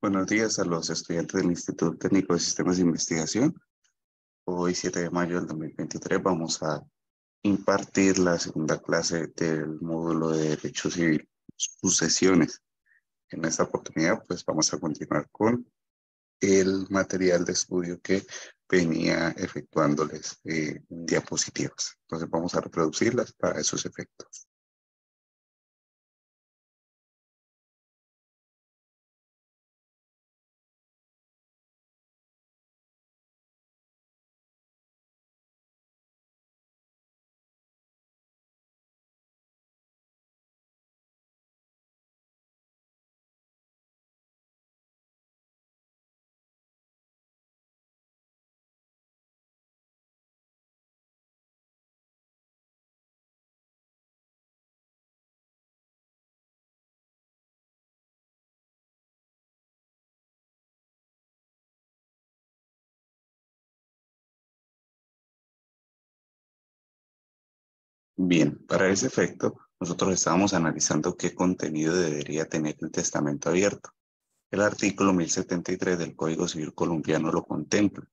Buenos días a los estudiantes del Instituto Técnico de Sistemas de Investigación. Hoy, 7 de mayo del 2023, vamos a impartir la segunda clase del módulo de Derecho Civil, sucesiones. En esta oportunidad, pues vamos a continuar con el material de estudio que venía efectuándoles en diapositivas. Entonces vamos a reproducirlas para esos efectos. Bien, para ese efecto, nosotros estábamos analizando qué contenido debería tener el testamento abierto. El artículo 1073 del Código Civil colombiano lo contempla.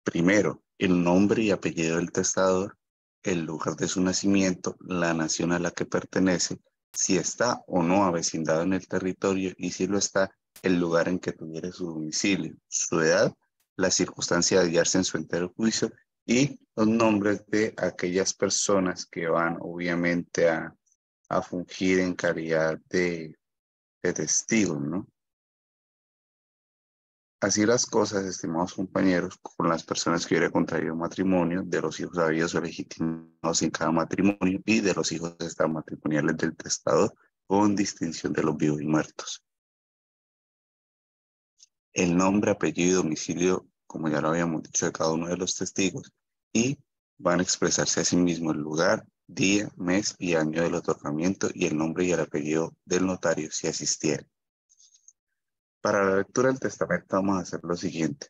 Primero, el nombre y apellido del testador, el lugar de su nacimiento, la nación a la que pertenece, si está o no avecindado en el territorio y si lo está, el lugar en que tuviera su domicilio, su edad, la circunstancia de hallarse en su entero juicio y los nombres de aquellas personas que van obviamente a fungir en calidad de testigos, ¿no? Así las cosas, estimados compañeros, con las personas que hubiera contraído matrimonio, de los hijos habidos o legitimados en cada matrimonio y de los hijos extramatrimoniales del testador, con distinción de los vivos y muertos. El nombre, apellido y domicilio, como ya lo habíamos dicho, de cada uno de los testigos, y van a expresarse a sí mismo el lugar, día, mes y año del otorgamiento y el nombre y el apellido del notario si asistiera. Para la lectura del testamento vamos a hacer lo siguiente.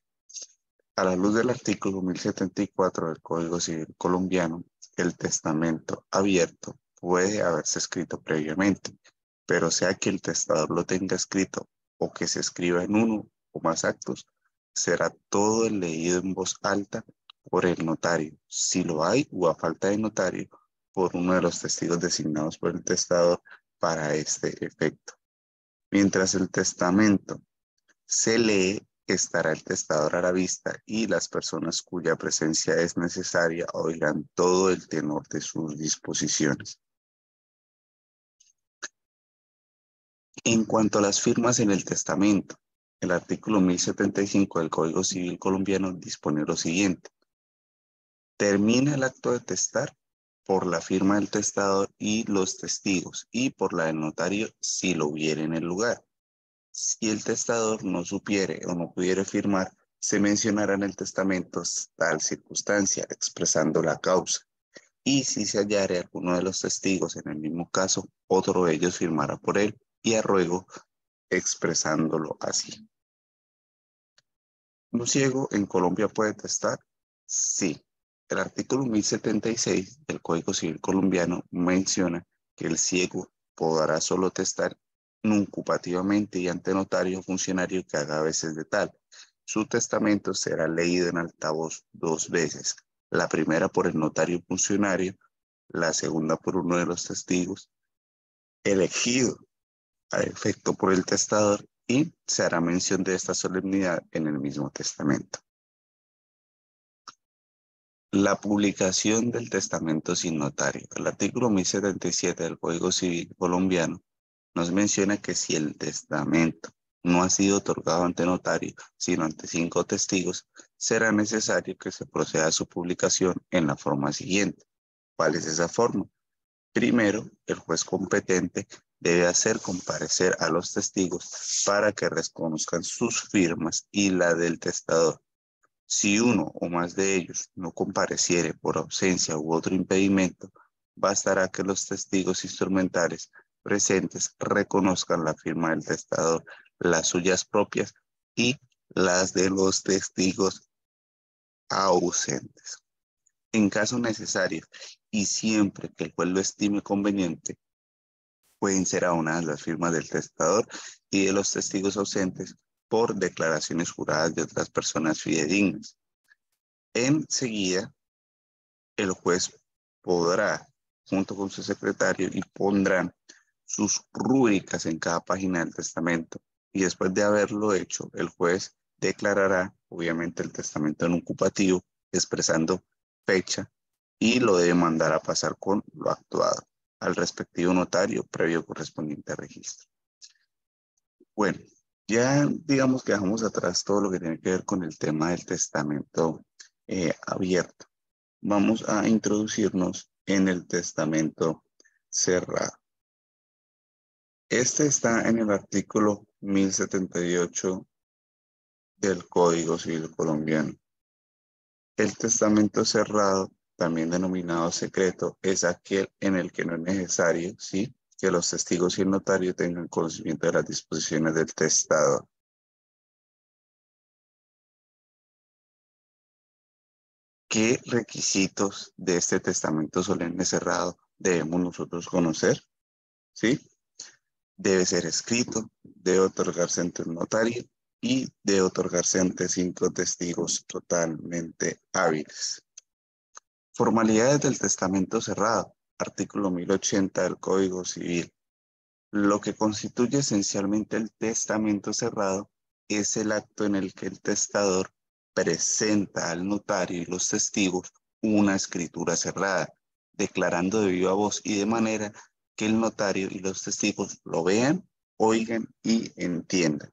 A la luz del artículo 1074 del Código Civil colombiano, el testamento abierto puede haberse escrito previamente, pero sea que el testador lo tenga escrito o que se escriba en uno o más actos, será todo el leído en voz alta por el notario, si lo hay o a falta de notario, por uno de los testigos designados por el testador para este efecto. Mientras el testamento se lee, estará el testador a la vista y las personas cuya presencia es necesaria oirán todo el tenor de sus disposiciones. En cuanto a las firmas en el testamento, el artículo 1075 del Código Civil colombiano dispone lo siguiente. Termina el acto de testar por la firma del testador y los testigos y por la del notario si lo hubiere en el lugar. Si el testador no supiere o no pudiere firmar, se mencionará en el testamento tal circunstancia, expresando la causa. Y si se hallare alguno de los testigos en el mismo caso, otro de ellos firmará por él y a ruego, expresándolo así. ¿Un ciego en Colombia puede testar? Sí. El artículo 1076 del Código Civil colombiano menciona que el ciego podrá solo testar nuncupativamente y ante notario o funcionario que haga veces de tal. Su testamento será leído en altavoz 2 veces, la primera por el notario funcionario, la segunda por uno de los testigos, elegido a efecto por el testador y se hará mención de esta solemnidad en el mismo testamento. La publicación del testamento sin notario. El artículo 1077 del Código Civil colombiano nos menciona que si el testamento no ha sido otorgado ante notario, sino ante 5 testigos, será necesario que se proceda a su publicación en la forma siguiente. ¿Cuál es esa forma? Primero, el juez competente debe hacer comparecer a los testigos para que reconozcan sus firmas y la del testador. Si uno o más de ellos no compareciere por ausencia u otro impedimento, bastará que los testigos instrumentales presentes reconozcan la firma del testador, las suyas propias y las de los testigos ausentes. En caso necesario y siempre que el juez lo estime conveniente, pueden ser aunadas las firmas del testador y de los testigos ausentes por declaraciones juradas de otras personas fidedignas. Enseguida, el juez podrá, junto con su secretario, y pondrán sus rúbricas en cada página del testamento. Y después de haberlo hecho, el juez declarará, obviamente, el testamento en ocupativo, expresando fecha, y lo debe mandar a pasar con lo actuado al respectivo notario previo correspondiente registro. Bueno, ya digamos que dejamos atrás todo lo que tiene que ver con el tema del testamento abierto. Vamos a introducirnos en el testamento cerrado. Este está en el artículo 1078 del Código Civil colombiano. El testamento cerrado, también denominado secreto, es aquel en el que no es necesario, ¿sí?, que los testigos y el notario tengan conocimiento de las disposiciones del testador. ¿Qué requisitos de este testamento solemne cerrado debemos nosotros conocer? ¿Sí? Debe ser escrito, debe otorgarse ante un notario y debe otorgarse ante 5 testigos totalmente hábiles. Formalidades del testamento cerrado, artículo 1080 del Código Civil. Lo que constituye esencialmente el testamento cerrado es el acto en el que el testador presenta al notario y los testigos una escritura cerrada, declarando de viva voz y de manera que el notario y los testigos lo vean, oigan y entiendan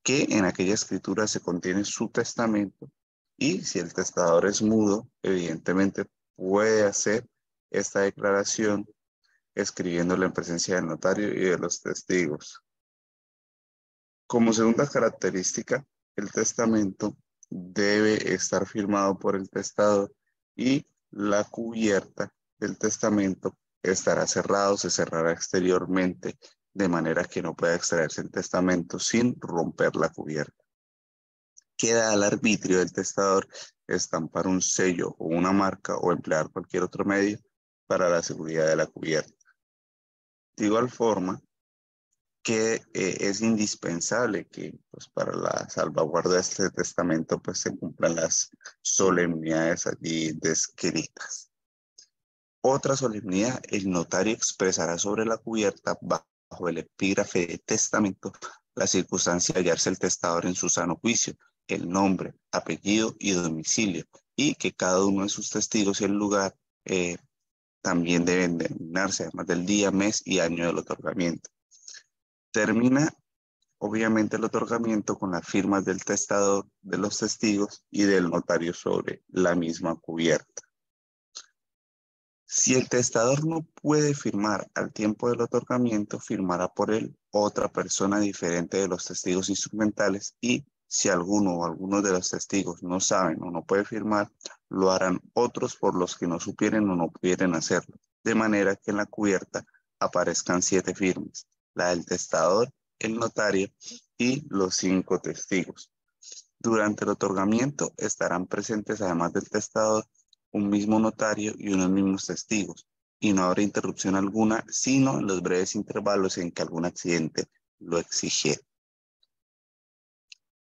que en aquella escritura se contiene su testamento, y si el testador es mudo, evidentemente puede hacer esta declaración escribiéndolo en presencia del notario y de los testigos. Como segunda característica, el testamento debe estar firmado por el testador y la cubierta del testamento estará cerrado, se cerrará exteriormente de manera que no pueda extraerse el testamento sin romper la cubierta. Queda al arbitrio del testador estampar un sello o una marca o emplear cualquier otro medio para la seguridad de la cubierta. De igual forma, que es indispensable que pues, para la salvaguarda de este testamento pues, se cumplan las solemnidades allí descritas. Otra solemnidad, el notario expresará sobre la cubierta bajo el epígrafe de testamento la circunstancia de hallarse el testador en su sano juicio, el nombre, apellido y domicilio, y que cada uno de sus testigos y el lugar también deben denominarse, además del día, mes y año del otorgamiento. Termina, obviamente, el otorgamiento con las firmas del testador, de los testigos y del notario sobre la misma cubierta. Si el testador no puede firmar al tiempo del otorgamiento, firmará por él otra persona diferente de los testigos instrumentales, y si alguno o algunos de los testigos no saben o no puede firmar, lo harán otros por los que no supieren o no pudieran hacerlo, de manera que en la cubierta aparezcan 7 firmas, la del testador, el notario y los 5 testigos. Durante el otorgamiento estarán presentes, además del testador, un mismo notario y unos mismos testigos, y no habrá interrupción alguna, sino en los breves intervalos en que algún accidente lo exigiera.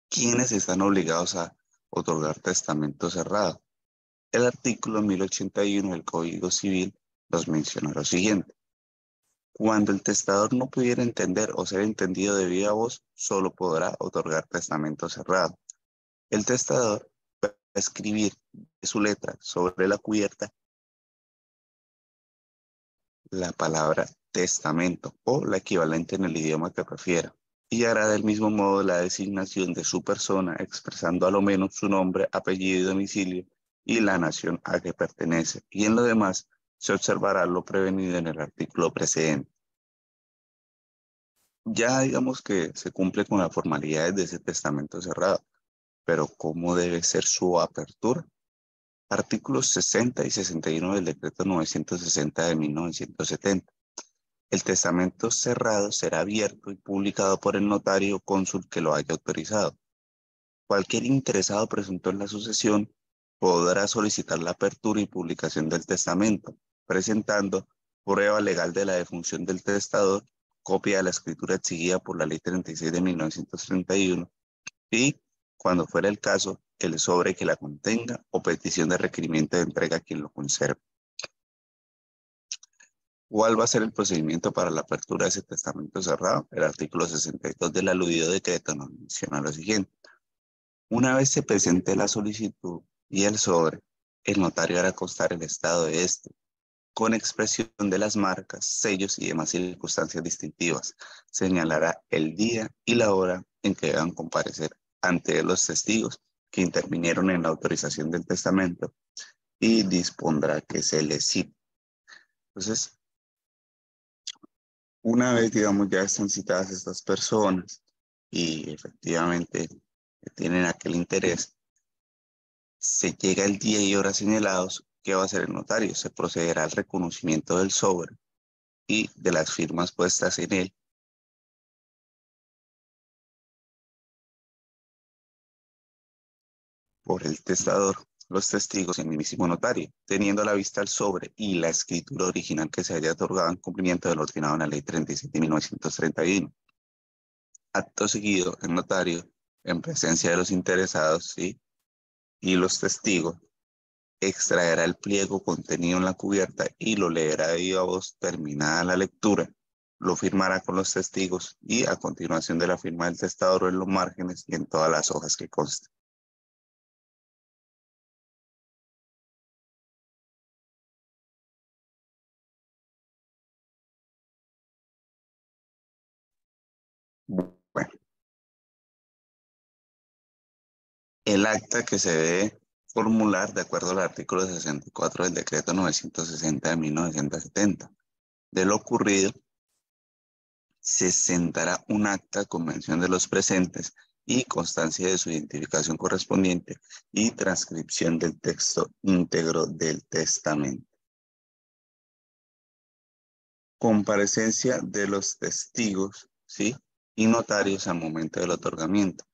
¿Quiénes están obligados a otorgar testamento cerrado? El artículo 1081 del Código Civil los menciona lo siguiente. Cuando el testador no pudiera entender o ser entendido de viva voz, solo podrá otorgar testamento cerrado. El testador va a escribir de su letra sobre la cubierta la palabra testamento o la equivalente en el idioma que prefiera, y hará del mismo modo la designación de su persona, expresando a lo menos su nombre, apellido y domicilio y la nación a que pertenece, y en lo demás se observará lo prevenido en el artículo precedente. Ya digamos que se cumple con las formalidades de ese testamento cerrado, pero ¿cómo debe ser su apertura? Artículos 60 y 61 del Decreto 960 de 1970. El testamento cerrado será abierto y publicado por el notario o cónsul que lo haya autorizado. Cualquier interesado presunto en la sucesión podrá solicitar la apertura y publicación del testamento, presentando prueba legal de la defunción del testador, copia de la escritura exigida por la Ley 36 de 1931 y, cuando fuera el caso, el sobre que la contenga o petición de requerimiento de entrega a quien lo conserve. ¿Cuál va a ser el procedimiento para la apertura de ese testamento cerrado? El artículo 62 del aludido decreto nos menciona lo siguiente. Una vez se presente la solicitud y el sobre, el notario hará constar el estado de este, con expresión de las marcas, sellos y demás circunstancias distintivas. Señalará el día y la hora en que deban comparecer ante los testigos que intervinieron en la autorización del testamento y dispondrá que se les cite. Entonces, una vez, digamos, ya están citadas estas personas y efectivamente tienen aquel interés, se llega el día y hora señalados. ¿Qué va a hacer el notario? Se procederá al reconocimiento del sobre y de las firmas puestas en él por el testador, los testigos y el mismísimo notario, teniendo a la vista el sobre y la escritura original que se haya otorgado en cumplimiento de lo ordinado en la Ley 37 de 1931. Acto seguido, el notario, en presencia de los interesados, ¿sí?, y los testigos, extraerá el pliego contenido en la cubierta y lo leerá de viva voz terminada la lectura. Lo firmará con los testigos y a continuación de la firma del testador en los márgenes y en todas las hojas que consten. Bueno, el acta que se debe formular de acuerdo al artículo 64 del decreto 960 de 1970. De lo ocurrido, se sentará un acta con mención de los presentes y constancia de su identificación correspondiente y transcripción del texto íntegro del testamento. Comparecencia de los testigos, ¿sí?, y notarios al momento del otorgamiento.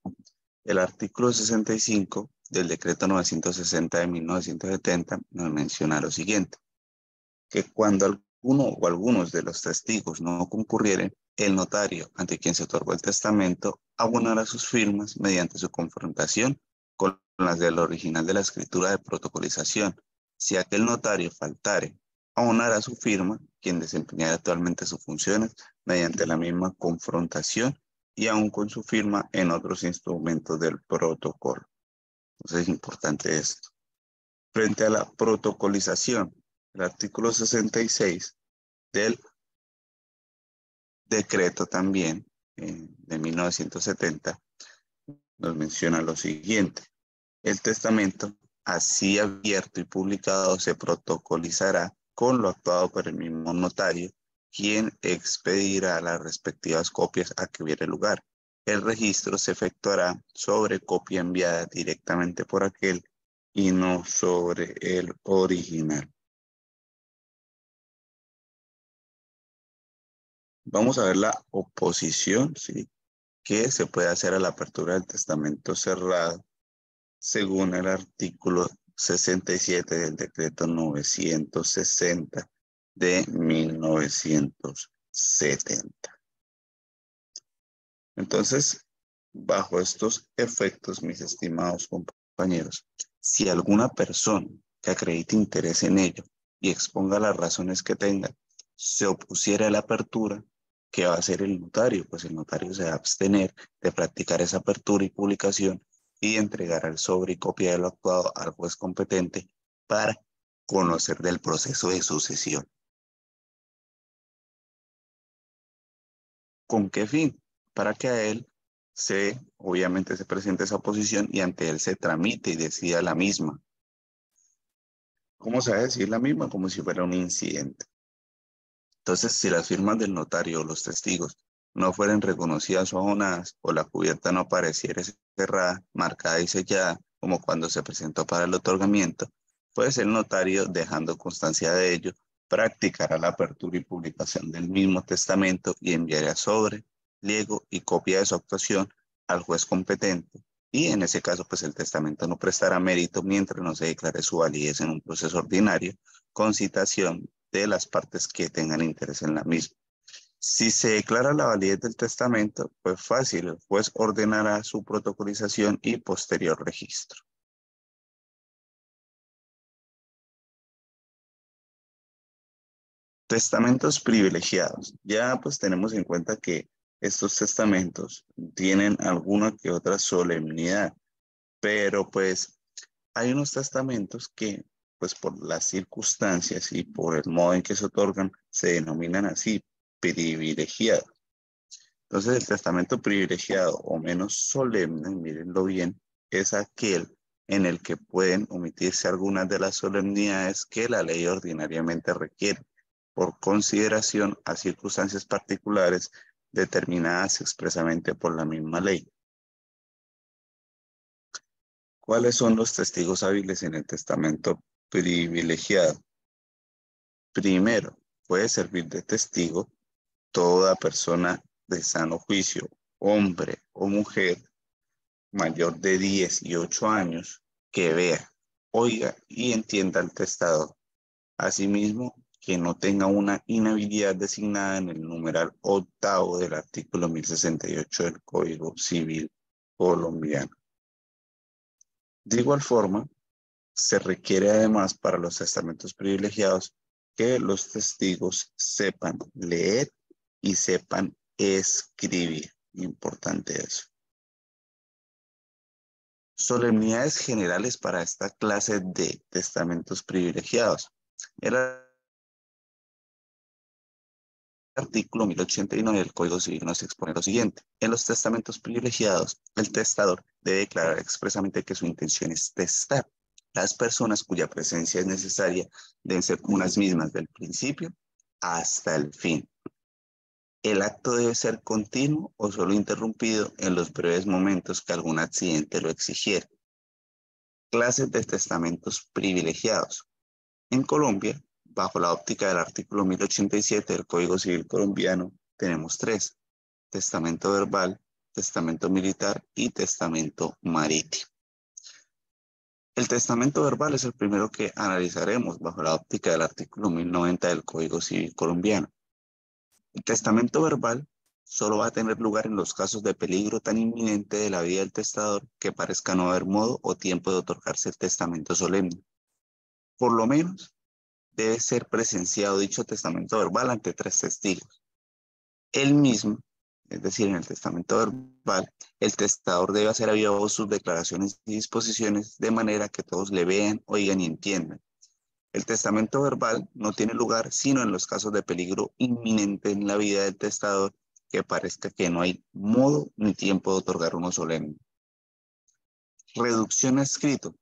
El artículo 65 del decreto 960 de 1970 nos menciona lo siguiente, que cuando alguno o algunos de los testigos no concurrieren, el notario ante quien se otorgó el testamento abonará sus firmas mediante su confrontación con las del original de la escritura de protocolización. Si aquel notario faltare, abonará su firma quien desempeñara actualmente sus funciones mediante la misma confrontación y aún con su firma en otros instrumentos del protocolo. Entonces es importante esto. Frente a la protocolización, el artículo 66 del decreto también de 1970 nos menciona lo siguiente. El testamento, así abierto y publicado, se protocolizará con lo actuado por el mismo notario, quien expedirá las respectivas copias a que hubiere lugar. El registro se efectuará sobre copia enviada directamente por aquel y no sobre el original. Vamos a ver la oposición, ¿sí?, que se puede hacer a la apertura del testamento cerrado según el artículo 67 del decreto 960 de 1970. Entonces, bajo estos efectos, mis estimados compañeros, si alguna persona que acredite interés en ello y exponga las razones que tenga, se opusiera a la apertura, ¿qué va a hacer el notario? Pues el notario se va a abstener de practicar esa apertura y publicación y entregará el sobre y copia de lo actuado al juez competente para conocer del proceso de sucesión. ¿Con qué fin? Para que a él obviamente se presente esa oposición y ante él se tramite y decida la misma. ¿Cómo se va a decir la misma? Como si fuera un incidente. Entonces, si las firmas del notario o los testigos no fueran reconocidas o abonadas, o la cubierta no apareciera cerrada, marcada y sellada, como cuando se presentó para el otorgamiento, pues el notario, dejando constancia de ello, practicará la apertura y publicación del mismo testamento y enviará sobre, pliego y copia de su actuación al juez competente. Y en ese caso, pues el testamento no prestará mérito mientras no se declare su validez en un proceso ordinario con citación de las partes que tengan interés en la misma. Si se declara la validez del testamento, pues fácil, el juez ordenará su protocolización y posterior registro. Testamentos privilegiados. Ya pues tenemos en cuenta que estos testamentos tienen alguna que otra solemnidad, pero pues hay unos testamentos que pues por las circunstancias y por el modo en que se otorgan se denominan así, privilegiados. Entonces el testamento privilegiado o menos solemne, mírenlo bien, es aquel en el que pueden omitirse algunas de las solemnidades que la ley ordinariamente requiere por consideración a circunstancias particulares determinadas expresamente por la misma ley. ¿Cuáles son los testigos hábiles en el testamento privilegiado? Primero, puede servir de testigo toda persona de sano juicio, hombre o mujer, mayor de 18 años, que vea, oiga y entienda al testador. Asimismo, que no tenga una inhabilidad designada en el numeral octavo del artículo 1068 del Código Civil colombiano. De igual forma, se requiere además para los testamentos privilegiados que los testigos sepan leer y sepan escribir. Importante eso. Solemnidades generales para esta clase de testamentos privilegiados. El artículo 1089 del Código Civil nos expone lo siguiente. En los testamentos privilegiados, el testador debe declarar expresamente que su intención es testar. Las personas cuya presencia es necesaria deben ser unas mismas del principio hasta el fin. El acto debe ser continuo o solo interrumpido en los breves momentos que algún accidente lo exigiera. Clases de testamentos privilegiados. En Colombia, bajo la óptica del artículo 1087 del Código Civil colombiano, tenemos tres: testamento verbal, testamento militar y testamento marítimo. El testamento verbal es el primero que analizaremos bajo la óptica del artículo 1090 del Código Civil colombiano. El testamento verbal solo va a tener lugar en los casos de peligro tan inminente de la vida del testador que parezca no haber modo o tiempo de otorgarse el testamento solemne. Por lo menos, debe ser presenciado dicho testamento verbal ante tres testigos. Él mismo, es decir, en el testamento verbal, el testador debe hacer a viva voz sus declaraciones y disposiciones de manera que todos le vean, oigan y entiendan. El testamento verbal no tiene lugar sino en los casos de peligro inminente en la vida del testador que parezca que no hay modo ni tiempo de otorgar uno solemne. Reducción a escrito.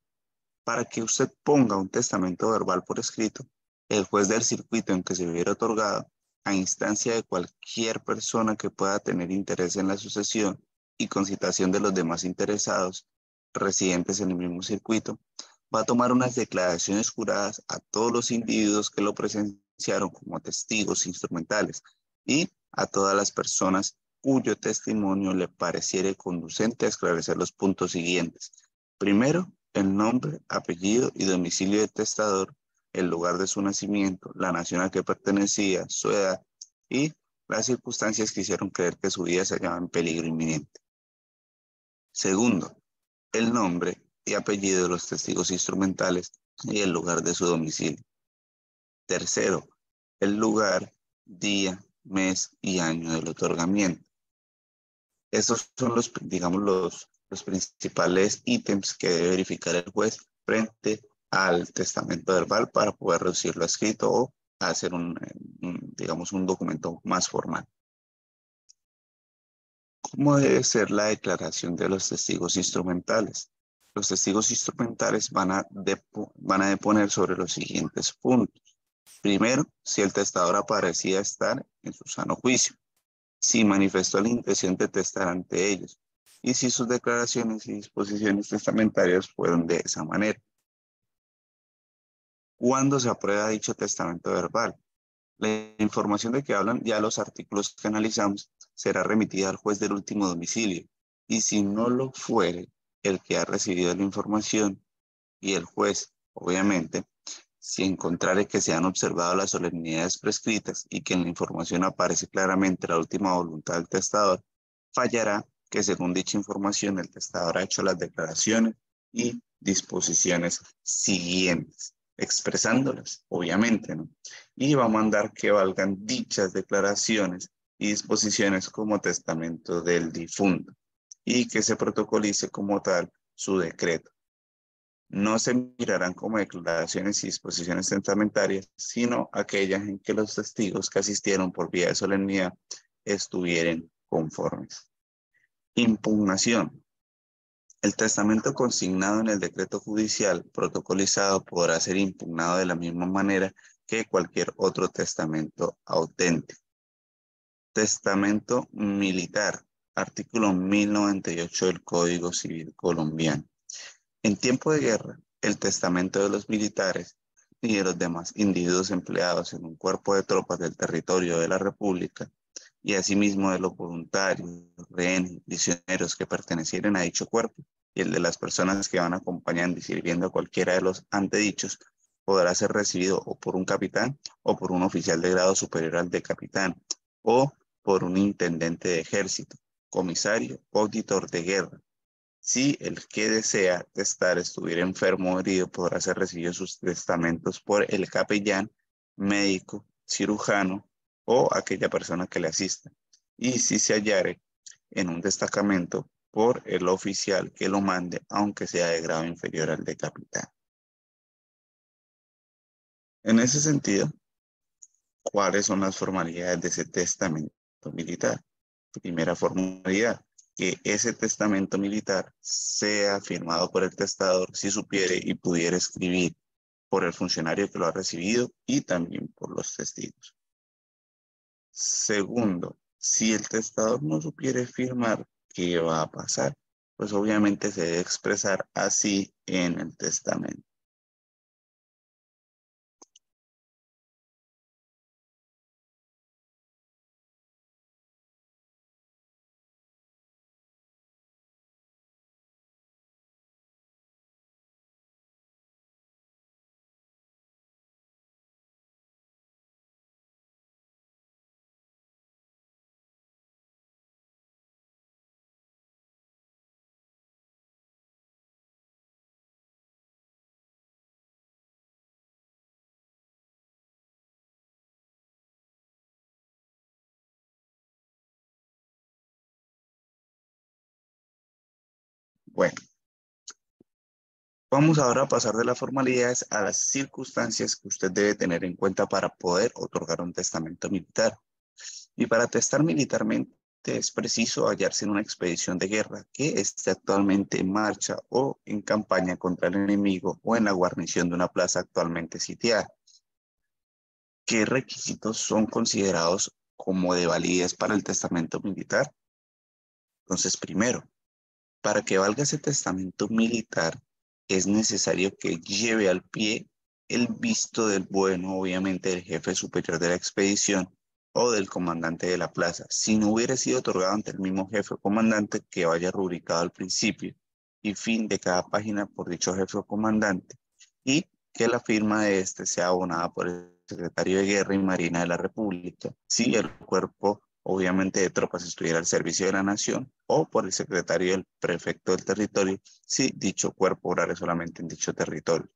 Para que usted ponga un testamento verbal por escrito, el juez del circuito en que se hubiera otorgado, a instancia de cualquier persona que pueda tener interés en la sucesión y con citación de los demás interesados residentes en el mismo circuito, va a tomar unas declaraciones juradas a todos los individuos que lo presenciaron como testigos instrumentales y a todas las personas cuyo testimonio le pareciere conducente a esclarecer los puntos siguientes. Primero, el nombre, apellido y domicilio del testador, el lugar de su nacimiento, la nación a que pertenecía, su edad y las circunstancias que hicieron creer que su vida se hallaba en peligro inminente. Segundo, el nombre y apellido de los testigos instrumentales y el lugar de su domicilio. Tercero, el lugar, día, mes y año del otorgamiento. Estos son digamos, los principales ítems que debe verificar el juez frente al testamento verbal para poder reducirlo a escrito o hacer digamos, un documento más formal. ¿Cómo debe ser la declaración de los testigos instrumentales? Los testigos instrumentales van a deponer sobre los siguientes puntos. Primero, si el testador parecía estar en su sano juicio, si manifestó la intención de testar ante ellos y si sus declaraciones y disposiciones testamentarias fueron de esa manera. ¿Cuándo se aprueba dicho testamento verbal? La información de que hablan ya los artículos que analizamos será remitida al juez del último domicilio y si no lo fuere el que ha recibido la información y el juez, obviamente, Si encontrare que se han observado las solemnidades prescritas y que en la información aparece claramente la última voluntad del testador, fallará que según dicha información el testador ha hecho las declaraciones y disposiciones siguientes, expresándolas, obviamente, ¿no? Y va a mandar que valgan dichas declaraciones y disposiciones como testamento del difunto y que se protocolice como tal su decreto. No se mirarán como declaraciones y disposiciones testamentarias, sino aquellas en que los testigos que asistieron por vía de solemnidad estuvieran conformes. Impugnación. El testamento consignado en el decreto judicial protocolizado podrá ser impugnado de la misma manera que cualquier otro testamento auténtico. Testamento militar. Artículo 1098 del Código Civil colombiano. En tiempo de guerra, el testamento de los militares y de los demás individuos empleados en un cuerpo de tropas del territorio de la República y asimismo de los voluntarios, rehenes, prisioneros que pertenecieran a dicho cuerpo y el de las personas que van acompañando y sirviendo a cualquiera de los antedichos, podrá ser recibido o por un capitán o por un oficial de grado superior al de capitán o por un intendente de ejército, comisario o auditor de guerra. Si el que desea testar estuviera enfermo o herido, podrá ser recibido sus testamentos por el capellán, médico, cirujano o aquella persona que le asista. Y si se hallare en un destacamento, por el oficial que lo mande, aunque sea de grado inferior al de capitán. En ese sentido, ¿cuáles son las formalidades de ese testamento militar? Primera formalidad, que ese testamento militar sea firmado por el testador si supiere y pudiera escribir, por el funcionario que lo ha recibido y también por los testigos. Segundo, si el testador no supiere firmar, ¿qué va a pasar? Pues obviamente se debe expresar así en el testamento. Bueno, vamos ahora a pasar de las formalidades a las circunstancias que usted debe tener en cuenta para poder otorgar un testamento militar. Y para testar militarmente es preciso hallarse en una expedición de guerra que esté actualmente en marcha o en campaña contra el enemigo o en la guarnición de una plaza actualmente sitiada. ¿Qué requisitos son considerados como de validez para el testamento militar? Entonces, primero, para que valga ese testamento militar, es necesario que lleve al pie el visto del bueno, obviamente, del jefe superior de la expedición o del comandante de la plaza. Si no hubiera sido otorgado ante el mismo jefe o comandante, que vaya rubricado al principio y fin de cada página por dicho jefe o comandante, y que la firma de este sea abonada por el secretario de Guerra y Marina de la República, si el cuerpo obviamente de tropas estuviera al servicio de la nación, o por el secretario y el prefecto del territorio, si dicho cuerpo obrare solamente en dicho territorio.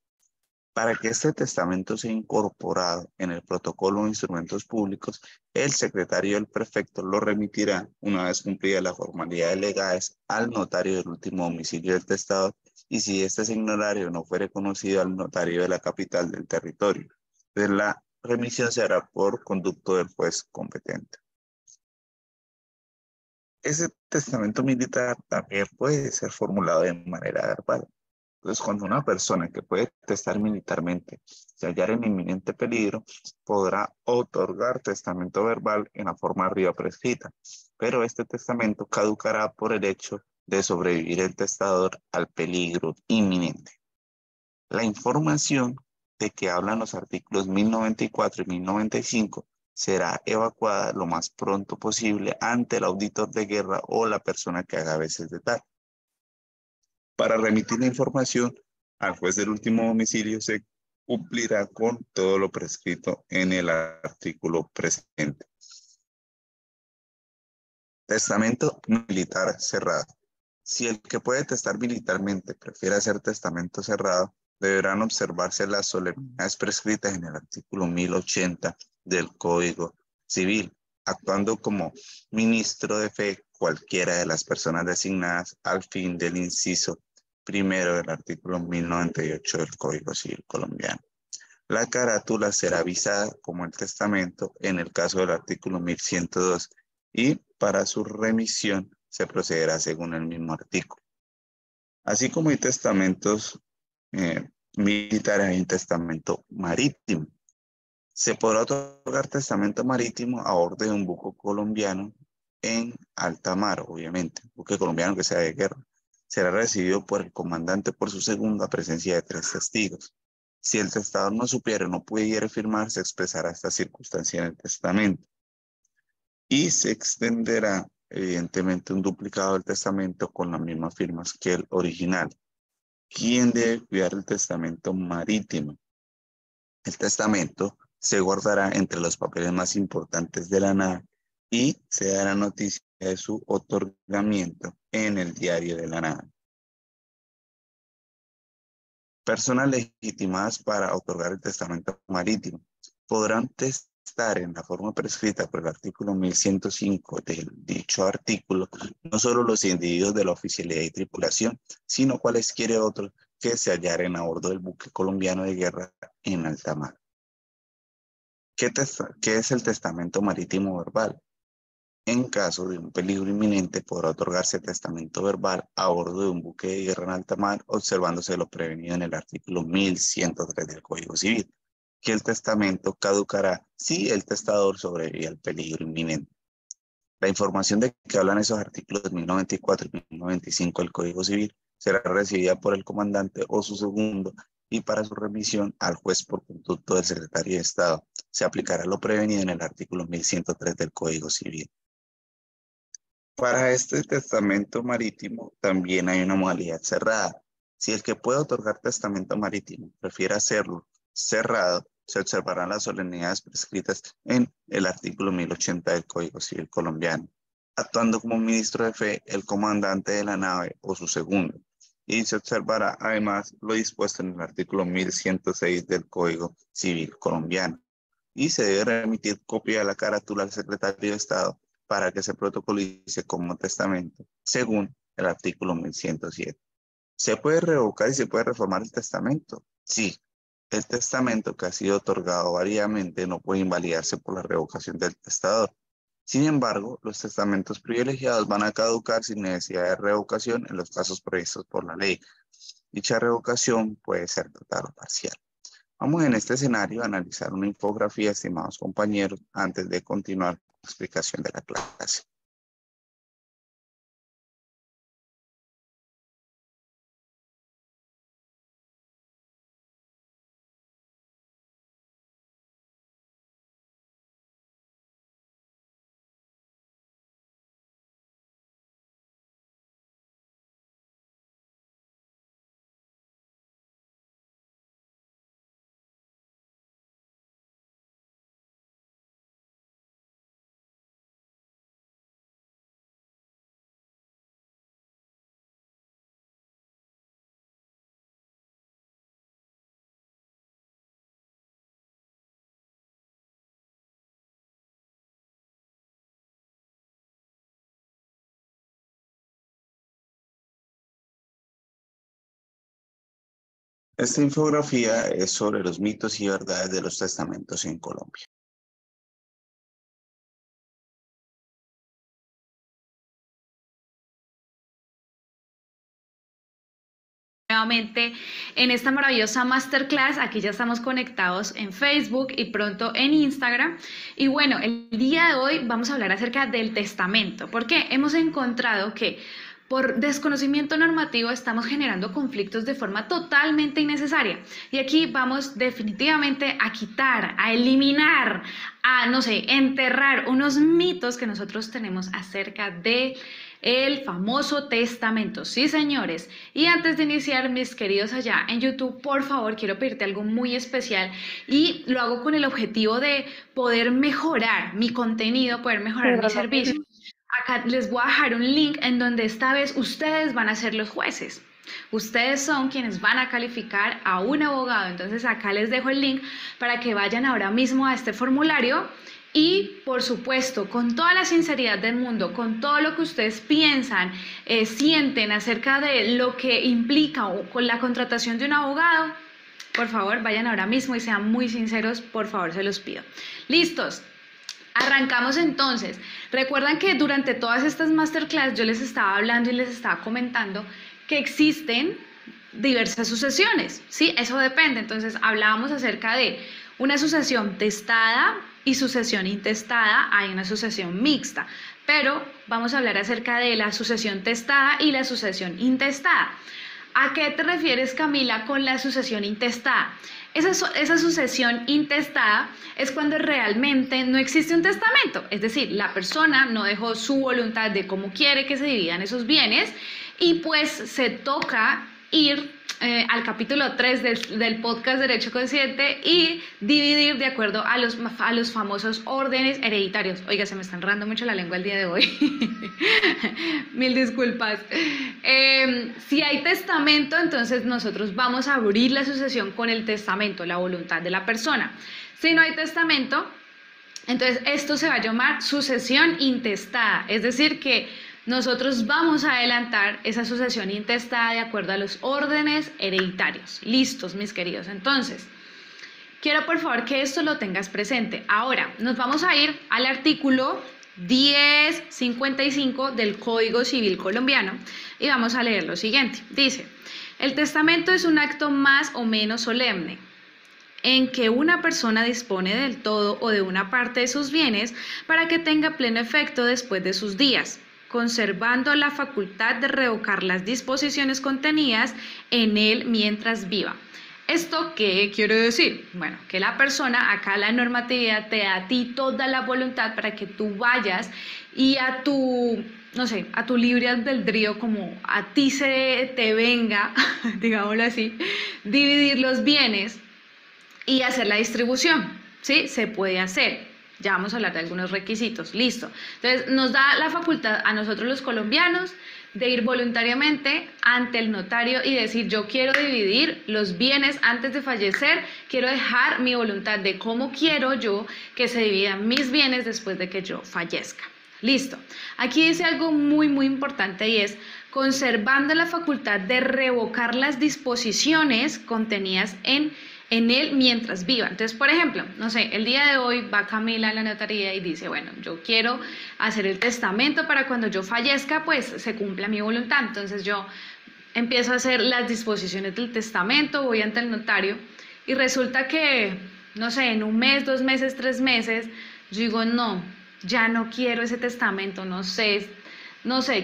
Para que este testamento sea incorporado en el protocolo de instrumentos públicos, el secretario y el prefecto lo remitirá, una vez cumplidas las formalidades legales, al notario del último domicilio del testador, y si este signorario no fuere conocido, al notario de la capital del territorio. Entonces, la remisión se hará por conducto del juez competente. Ese testamento militar también puede ser formulado de manera verbal. Entonces, cuando una persona que puede testar militarmente se hallara en inminente peligro, podrá otorgar testamento verbal en la forma arriba prescrita, pero este testamento caducará por el hecho de sobrevivir el testador al peligro inminente. La información de que hablan los artículos 1094 y 1095 será evacuada lo más pronto posible ante el auditor de guerra o la persona que haga veces de tal. Para remitir la información al juez del último domicilio se cumplirá con todo lo prescrito en el artículo presente. Testamento militar cerrado. Si el que puede testar militarmente prefiere hacer testamento cerrado, deberán observarse las solemnidades prescritas en el artículo 1080 del Código Civil, actuando como ministro de fe cualquiera de las personas designadas al fin del inciso primero del artículo 1098 del Código Civil colombiano. La carátula será visada como el testamento en el caso del artículo 1102 y para su remisión se procederá según el mismo artículo. Así como hay testamentos militares, hay un testamento marítimo. Se podrá otorgar testamento marítimo a bordo de un buque colombiano en alta mar, obviamente, buque colombiano que sea de guerra. Será recibido por el comandante por su segunda presencia de 3 testigos. Si el testador no supiera o no pudiera firmar, se expresará esta circunstancia en el testamento. Y se extenderá, evidentemente, un duplicado del testamento con las mismas firmas que el original. ¿Quién debe cuidar el testamento marítimo? El testamento se guardará entre los papeles más importantes de la nave y se dará noticia de su otorgamiento en el diario de la nave. Personas legitimadas para otorgar el testamento marítimo podrán testar en la forma prescrita por el artículo 1105 del dicho artículo no solo los individuos de la oficialidad y tripulación, sino cualesquiera otros que se hallaren a bordo del buque colombiano de guerra en alta mar. ¿Qué es el testamento marítimo verbal? En caso de un peligro inminente, podrá otorgarse testamento verbal a bordo de un buque de guerra en alta mar, observándose lo prevenido en el artículo 1103 del Código Civil, que el testamento caducará si el testador sobrevive al peligro inminente. La información de que hablan esos artículos 1094 y 1095 del Código Civil será recibida por el comandante o su segundo y para su remisión al juez por conducto del secretario de Estado. Se aplicará lo prevenido en el artículo 1103 del Código Civil. Para este testamento marítimo también hay una modalidad cerrada. Si el que puede otorgar testamento marítimo prefiere hacerlo cerrado, se observarán las solemnidades prescritas en el artículo 1080 del Código Civil colombiano, actuando como ministro de fe el comandante de la nave o su segundo, y se observará además lo dispuesto en el artículo 1106 del Código Civil colombiano, y se debe remitir copia de la carátula al secretario de Estado para que se protocolice como testamento, según el artículo 1107. ¿Se puede revocar y se puede reformar el testamento? Sí. El testamento que ha sido otorgado válidamente no puede invalidarse por la revocación del testador. Sin embargo, los testamentos privilegiados van a caducar sin necesidad de revocación en los casos previstos por la ley. Dicha revocación puede ser total o parcial. Vamos en este escenario a analizar una infografía, estimados compañeros, antes de continuar con la explicación de la clase. Esta infografía es sobre los mitos y verdades de los testamentos en Colombia. Nuevamente en esta maravillosa masterclass. Aquí ya estamos conectados en Facebook y pronto en Instagram. Y bueno, el día de hoy vamos a hablar acerca del testamento, porque hemos encontrado que por desconocimiento normativo estamos generando conflictos de forma totalmente innecesaria. Y aquí vamos definitivamente a quitar, a eliminar, a, no sé, enterrar unos mitos que nosotros tenemos acerca de el famoso testamento. Sí, señores. Y antes de iniciar, mis queridos allá en YouTube, por favor, quiero pedirte algo muy especial y lo hago con el objetivo de poder mejorar mi contenido, poder mejorar mi servicio. Acá les voy a dejar un link en donde esta vez ustedes van a ser los jueces. Ustedes son quienes van a calificar a un abogado. Entonces acá les dejo el link para que vayan ahora mismo a este formulario y, por supuesto, con toda la sinceridad del mundo, con todo lo que ustedes piensan, sienten acerca de lo que implica o con la contratación de un abogado, por favor, vayan ahora mismo y sean muy sinceros, por favor, se los pido. ¿Listos? Arrancamos entonces. Recuerdan que durante todas estas masterclass yo les estaba hablando y les estaba comentando que existen diversas sucesiones, ¿sí? Eso depende. Entonces hablábamos acerca de una sucesión testada y sucesión intestada. Hay una sucesión mixta, pero vamos a hablar acerca de la sucesión testada y la sucesión intestada. ¿A qué te refieres, Camila, con la sucesión intestada? Esa sucesión intestada es cuando realmente no existe un testamento, es decir, la persona no dejó su voluntad de cómo quiere que se dividan esos bienes y pues se toca ir al capítulo 3 del podcast Derecho Consciente y dividir de acuerdo a los famosos órdenes hereditarios. Oiga, se me está enredando mucho la lengua el día de hoy. Mil disculpas. Si hay testamento, entonces nosotros vamos a abrir la sucesión con el testamento, la voluntad de la persona. Si no hay testamento, entonces esto se va a llamar sucesión intestada, es decir que nosotros vamos a adelantar esa sucesión intestada de acuerdo a los órdenes hereditarios. Listos, mis queridos. Entonces, quiero por favor que esto lo tengas presente. Ahora, nos vamos a ir al artículo 1055 del Código Civil colombiano y vamos a leer lo siguiente. Dice, el testamento es un acto más o menos solemne en que una persona dispone del todo o de una parte de sus bienes para que tenga pleno efecto después de sus días, conservando la facultad de revocar las disposiciones contenidas en él mientras viva. ¿Esto qué quiere decir? Bueno, que la persona, acá la normatividad te da a ti toda la voluntad para que tú vayas y a tu, no sé, a tu libre albedrío, como a ti se te venga, digámoslo así, dividir los bienes y hacer la distribución, ¿sí? Se puede hacer. Ya vamos a hablar de algunos requisitos, listo. Entonces nos da la facultad a nosotros los colombianos de ir voluntariamente ante el notario y decir yo quiero dividir los bienes antes de fallecer, quiero dejar mi voluntad de cómo quiero yo que se dividan mis bienes después de que yo fallezca. Listo. Aquí dice algo muy importante y es conservando la facultad de revocar las disposiciones contenidas en él mientras viva. Entonces, por ejemplo, no sé, el día de hoy va Camila a la notaría y dice, bueno, yo quiero hacer el testamento para cuando yo fallezca, pues se cumpla mi voluntad. Entonces yo empiezo a hacer las disposiciones del testamento, voy ante el notario y resulta que, no sé, en un mes, 2 meses, 3 meses, yo digo, no, ya no quiero ese testamento, no sé,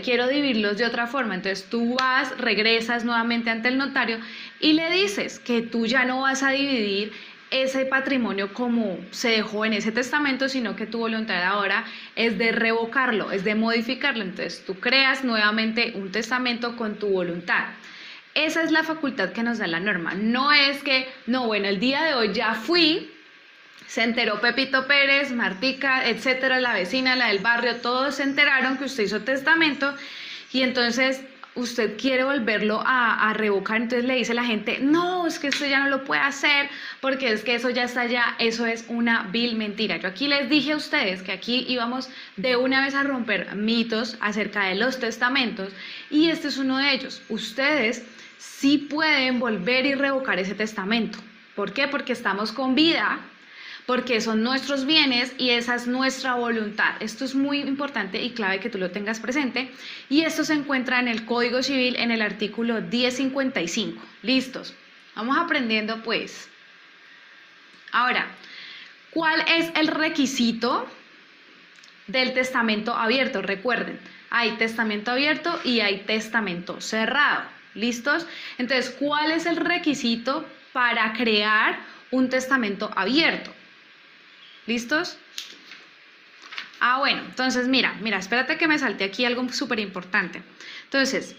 quiero dividirlos de otra forma. Entonces tú vas, regresas nuevamente ante el notario y le dices que tú ya no vas a dividir ese patrimonio como se dejó en ese testamento, sino que tu voluntad ahora es de revocarlo, es de modificarlo. Entonces tú creas nuevamente un testamento con tu voluntad. Esa es la facultad que nos da la norma. No es que, no, bueno, el día de hoy ya fui, se enteró Pepito Pérez, Martica, etcétera, la vecina, la del barrio, todos se enteraron que usted hizo testamento y entonces usted quiere volverlo a revocar, entonces le dice a la gente, no, es que usted ya no lo puede hacer porque es que eso ya está allá. Eso es una vil mentira. Yo aquí les dije a ustedes que aquí íbamos de una vez a romper mitos acerca de los testamentos y este es uno de ellos. Ustedes sí pueden volver y revocar ese testamento. ¿Por qué? Porque estamos con vida, porque son nuestros bienes y esa es nuestra voluntad. Esto es muy importante y clave que tú lo tengas presente y esto se encuentra en el Código Civil en el artículo 1055. ¿Listos? Vamos aprendiendo pues. Ahora, ¿cuál es el requisito del testamento abierto. Recuerden, hay testamento abierto y hay testamento cerrado. ¿Listos? Entonces, ¿cuál es el requisito para crear un testamento abierto? ¿Listos? Bueno, entonces mira, espérate que me salté aquí algo súper importante. Entonces,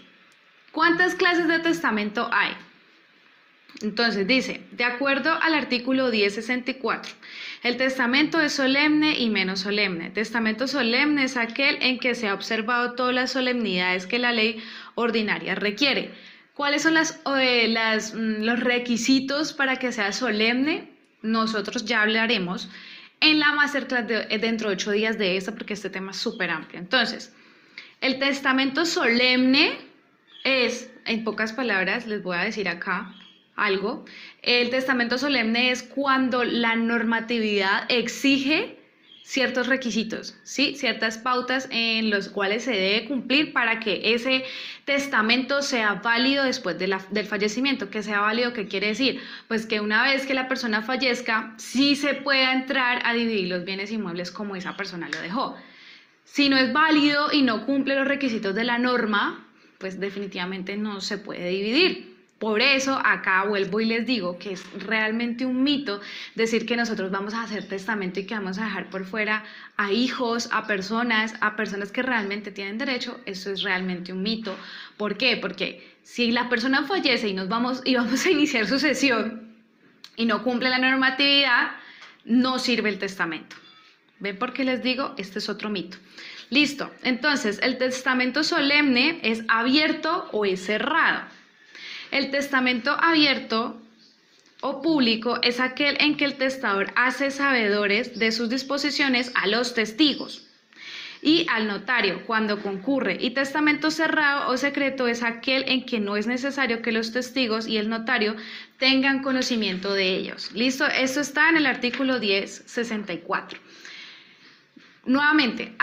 ¿cuántas clases de testamento hay? Entonces dice, de acuerdo al artículo 1064, el testamento es solemne y menos solemne. Testamento solemne es aquel en que se ha observado todas las solemnidades que la ley ordinaria requiere. ¿Cuáles son los requisitos para que sea solemne? Nosotros ya hablaremos en la masterclass dentro de 8 días de esto, porque este tema es súper amplio. Entonces, el testamento solemne es, en pocas palabras, les voy a decir acá algo. El testamento solemne es cuando la normatividad exige ciertos requisitos, ¿sí? Ciertas pautas en los cuales se debe cumplir para que ese testamento sea válido después del fallecimiento. ¿Que sea válido? ¿Qué quiere decir? Pues que una vez que la persona fallezca, sí se pueda entrar a dividir los bienes inmuebles como esa persona lo dejó. Si no es válido y no cumple los requisitos de la norma, pues definitivamente no se puede dividir. Por eso acá vuelvo y les digo que es realmente un mito decir que nosotros vamos a hacer testamento y que vamos a dejar por fuera a hijos, a personas que realmente tienen derecho. Eso es realmente un mito. ¿Por qué? Porque si la persona fallece y vamos a iniciar sucesión y no cumple la normatividad, no sirve el testamento. ¿Ven por qué les digo? Este es otro mito. Listo. Entonces, ¿el testamento solemne es abierto o es cerrado? El testamento abierto o público es aquel en que el testador hace sabedores de sus disposiciones a los testigos y al notario cuando concurre. Y testamento cerrado o secreto es aquel en que no es necesario que los testigos y el notario tengan conocimiento de ellos. ¿Listo? Esto está en el artículo 1064. Nuevamente,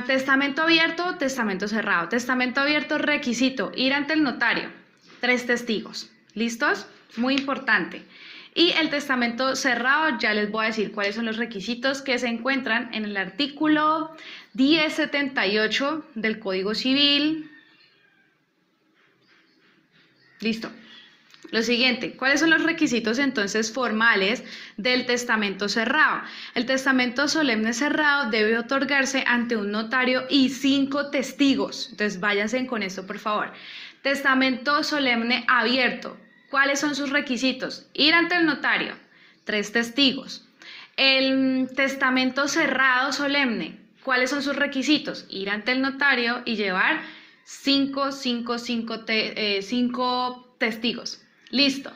testamento abierto, testamento cerrado. Testamento abierto, requisito, ir ante el notario, 3 testigos. ¿Listos? Muy importante. Y el testamento cerrado, ya les voy a decir cuáles son los requisitos que se encuentran en el artículo 1078 del Código Civil. Listo. Lo siguiente, ¿cuáles son los requisitos entonces formales del testamento cerrado? El testamento solemne cerrado debe otorgarse ante un notario y 5 testigos. Entonces váyanse con esto, por favor. Testamento solemne abierto. ¿Cuáles son sus requisitos? Ir ante el notario, 3 testigos. El testamento cerrado solemne. ¿Cuáles son sus requisitos? Ir ante el notario y llevar 5 testigos. Listo.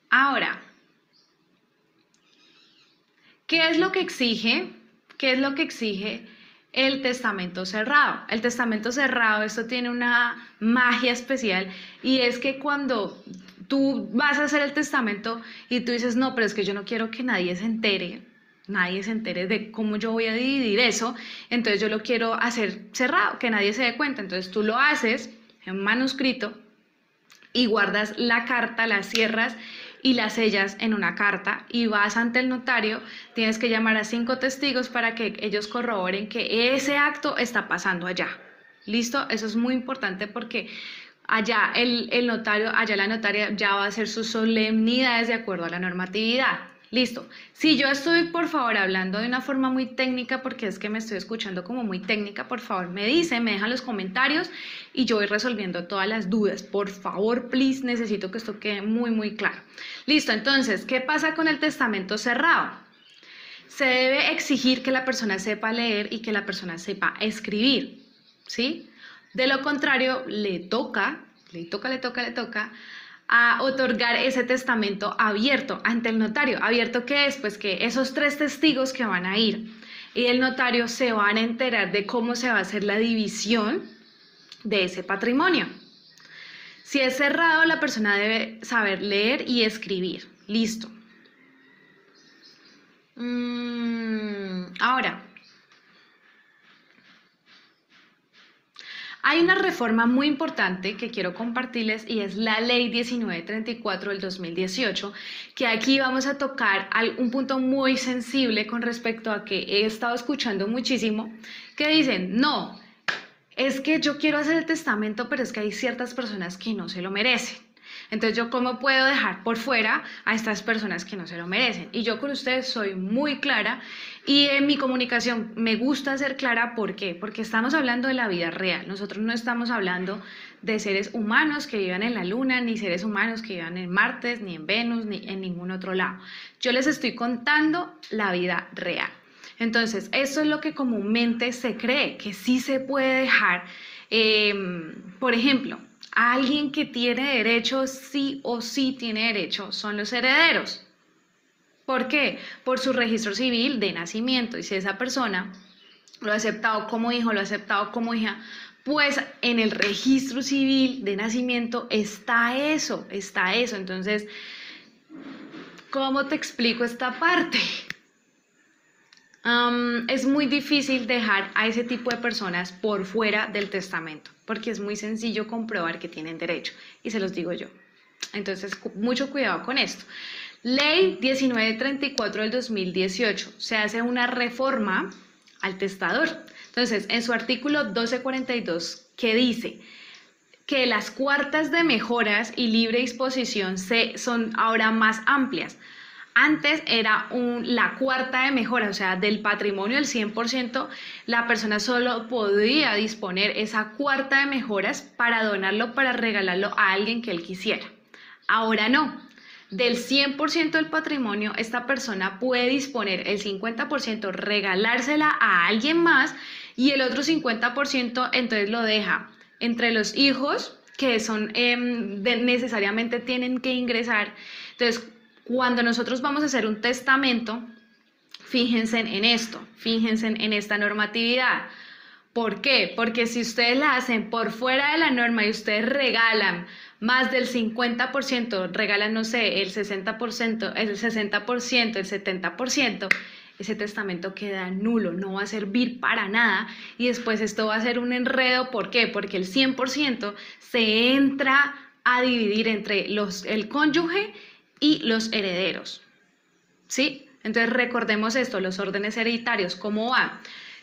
Ahora, ¿qué es lo que exige? ¿Qué es lo que exige el testamento cerrado? El testamento cerrado, esto tiene una magia especial y es que cuando tú vas a hacer el testamento y tú dices, no, pero es que yo no quiero que nadie se entere de cómo yo voy a dividir eso, entonces yo lo quiero hacer cerrado, que nadie se dé cuenta. Entonces tú lo haces en manuscrito y guardas la carta, la cierras y la sellas en una carta y vas ante el notario. Tienes que llamar a 5 testigos para que ellos corroboren que ese acto está pasando allá. ¿Listo? Eso es muy importante porque allá el notario, allá la notaria ya va a hacer sus solemnidades de acuerdo a la normatividad. Listo. Si yo estoy, por favor, hablando de una forma muy técnica, porque es que me estoy escuchando como muy técnica, por favor, me dejan los comentarios y yo voy resolviendo todas las dudas. Por favor, please, necesito que esto quede muy, muy claro. Listo, entonces, ¿qué pasa con el testamento cerrado? Se debe exigir que la persona sepa leer y que la persona sepa escribir, ¿sí? De lo contrario, le toca a otorgar ese testamento abierto ante el notario. ¿Abierto qué es? Pues que esos 3 testigos que van a ir y el notario se van a enterar de cómo se va a hacer la división de ese patrimonio. Si es cerrado, la persona debe saber leer y escribir. Listo. Ahora, Hay una reforma muy importante que quiero compartirles y es la Ley 1934 del 2018, que aquí vamos a tocar un punto muy sensible con respecto a que he estado escuchando muchísimo, que dicen, no, es que yo quiero hacer el testamento, pero es que hay ciertas personas que no se lo merecen. Entonces, ¿yo cómo puedo dejar por fuera a estas personas que no se lo merecen? Y yo con ustedes soy muy clara y en mi comunicación me gusta ser clara. ¿Por qué? Porque estamos hablando de la vida real. Nosotros no estamos hablando de seres humanos que vivan en la Luna, ni seres humanos que vivan en Marte, ni en Venus, ni en ningún otro lado. Yo les estoy contando la vida real. Entonces, eso es lo que comúnmente se cree, que sí se puede dejar. Por ejemplo, alguien que tiene derecho, sí o sí tiene derecho, son los herederos. ¿Por qué? Por su registro civil de nacimiento. Y si esa persona lo ha aceptado como hijo, lo ha aceptado como hija, pues en el registro civil de nacimiento está eso, está eso. Entonces, ¿cómo te explico esta parte? Es muy difícil dejar a ese tipo de personas por fuera del testamento, porque es muy sencillo comprobar que tienen derecho, y se los digo yo. Entonces, mucho cuidado con esto. Ley 1934 del 2018, se hace una reforma al testador. Entonces, en su artículo 1242, que dice que las cuartas de mejoras y libre disposición son ahora más amplias. Antes era la cuarta de mejora, o sea, del patrimonio del 100%, la persona solo podía disponer esa cuarta de mejoras para donarlo, para regalarlo a alguien que él quisiera. Ahora no, del 100% del patrimonio, esta persona puede disponer el 50%, regalársela a alguien más, y el otro 50% entonces lo deja entre los hijos, que son necesariamente tienen que ingresar. Entonces, cuando nosotros vamos a hacer un testamento, fíjense en esto, fíjense en esta normatividad. ¿Por qué? Porque si ustedes la hacen por fuera de la norma y ustedes regalan más del 50%, regalan, no sé, el 60%, el 60%, el 70%, ese testamento queda nulo, no va a servir para nada, y después esto va a ser un enredo. ¿Por qué? Porque el 100% se entra a dividir entre el cónyuge y los herederos, ¿sí? Entonces recordemos esto, los órdenes hereditarios, ¿cómo van?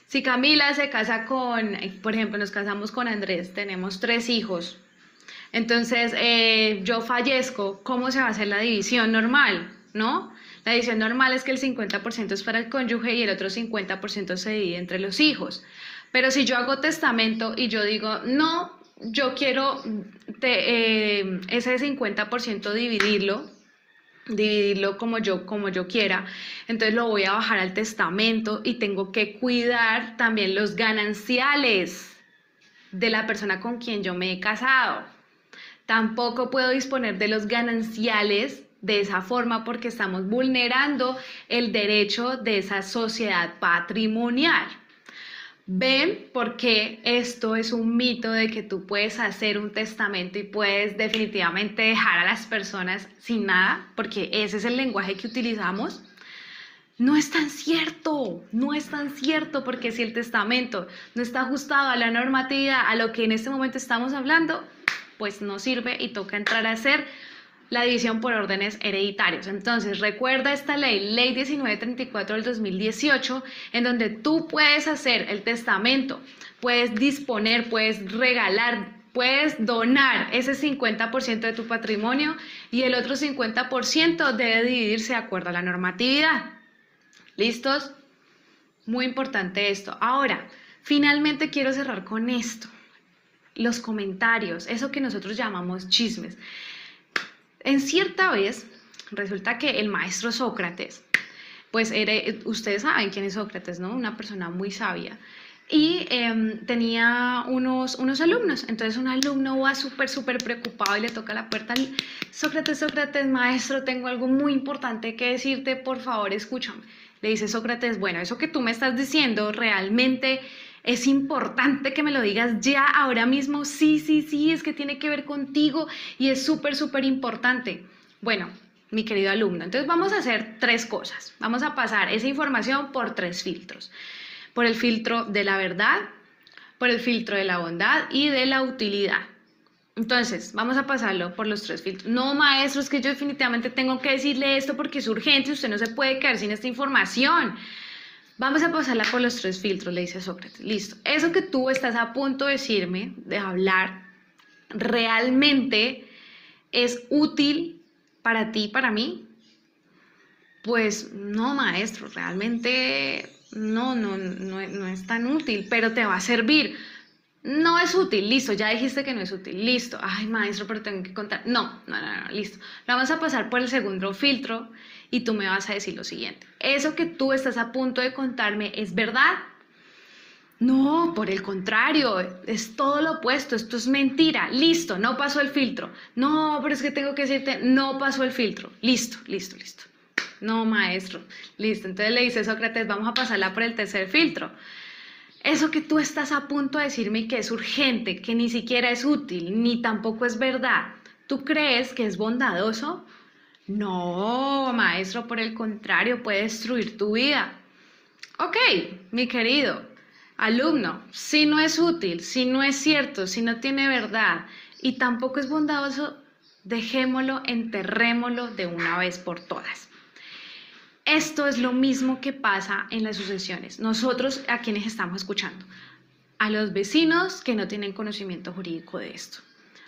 Si Camila se casa por ejemplo, nos casamos con Andrés, tenemos 3 hijos, entonces yo fallezco, ¿cómo se va a hacer la división normal? ¿No? La división normal es que el 50% es para el cónyuge y el otro 50% se divide entre los hijos. Pero si yo hago testamento y yo digo, no, yo quiero ese 50% dividirlo como yo quiera, entonces lo voy a bajar al testamento y tengo que cuidar también los gananciales de la persona con quien yo me he casado. Tampoco puedo disponer de los gananciales de esa forma porque estamos vulnerando el derecho de esa sociedad patrimonial. ¿Ven por qué esto es un mito de que tú puedes hacer un testamento y puedes definitivamente dejar a las personas sin nada? Porque ese es el lenguaje que utilizamos. No es tan cierto, no es tan cierto, porque si el testamento no está ajustado a la normatividad, a lo que en este momento estamos hablando, pues no sirve y toca entrar a hacer la división por órdenes hereditarios. Entonces, recuerda esta ley, Ley 1934 del 2018, en donde tú puedes hacer el testamento, puedes disponer, puedes regalar, puedes donar ese 50% de tu patrimonio y el otro 50% debe dividirse de acuerdo a la normatividad. ¿Listos? Muy importante esto. Ahora, finalmente quiero cerrar con esto. Los comentarios, eso que nosotros llamamos chismes. En cierta vez, resulta que el maestro Sócrates, pues ustedes saben quién es Sócrates, ¿no? Una persona muy sabia. Y tenía unos alumnos. Entonces un alumno va súper preocupado y le toca la puerta. Sócrates, maestro, tengo algo muy importante que decirte, por favor, escúchame. Le dice Sócrates, bueno, eso que tú me estás diciendo realmente es importante que me lo digas ya, ahora mismo. Sí, es que tiene que ver contigo y es súper importante. Bueno, mi querido alumno, entonces vamos a hacer 3 cosas. Vamos a pasar esa información por 3 filtros. Por el filtro de la verdad, por el filtro de la bondad y de la utilidad. Entonces, vamos a pasarlo por los tres filtros. No, maestro, es que yo definitivamente tengo que decirle esto porque es urgente, usted no se puede quedar sin esta información. Vamos a pasarla por los tres filtros, le dice Sócrates. Listo. Eso que tú estás a punto de decirme, de hablar, ¿realmente es útil para ti, para mí? Pues no, maestro, realmente no es tan útil, pero te va a servir. No es útil, listo, ya dijiste que no es útil, listo. Ay, maestro, pero tengo que contar. No, listo. Lo vamos a pasar por el segundo filtro y tú me vas a decir lo siguiente. ¿Eso que tú estás a punto de contarme es verdad? No, por el contrario, es todo lo opuesto, esto es mentira. Listo, no pasó el filtro. No, pero es que tengo que decirte, no pasó el filtro. Listo. No, maestro. Listo, entonces le dice Sócrates, vamos a pasarla por el tercer filtro. Eso que tú estás a punto de decirme que es urgente, que ni siquiera es útil, ni tampoco es verdad, ¿tú crees que es bondadoso? No, maestro, por el contrario, puede destruir tu vida. Ok, mi querido alumno, si no es útil, si no es cierto, si no tiene verdad y tampoco es bondadoso, dejémoslo, enterrémoslo de una vez por todas. Esto es lo mismo que pasa en las sucesiones. Nosotros, a quienes estamos escuchando, a los vecinos que no tienen conocimiento jurídico de esto,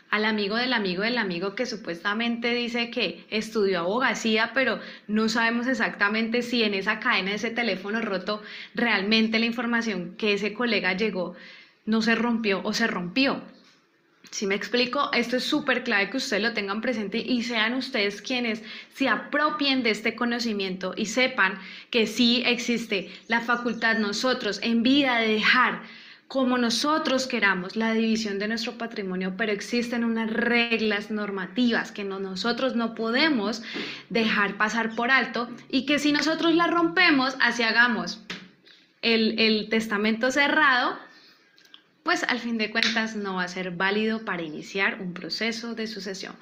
al amigo del amigo que supuestamente dice que estudió abogacía, pero no sabemos exactamente si en esa cadena de ese teléfono roto realmente la información que ese colega llegó no se rompió o se rompió. Si me explico, esto es súper clave que ustedes lo tengan presente y sean ustedes quienes se apropien de este conocimiento y sepan que sí existe la facultad nosotros en vida de dejar como nosotros queramos la división de nuestro patrimonio, pero existen unas reglas normativas que nosotros no podemos dejar pasar por alto y que si nosotros las rompemos, así hagamos el testamento cerrado, pues al fin de cuentas no va a ser válido para iniciar un proceso de sucesión.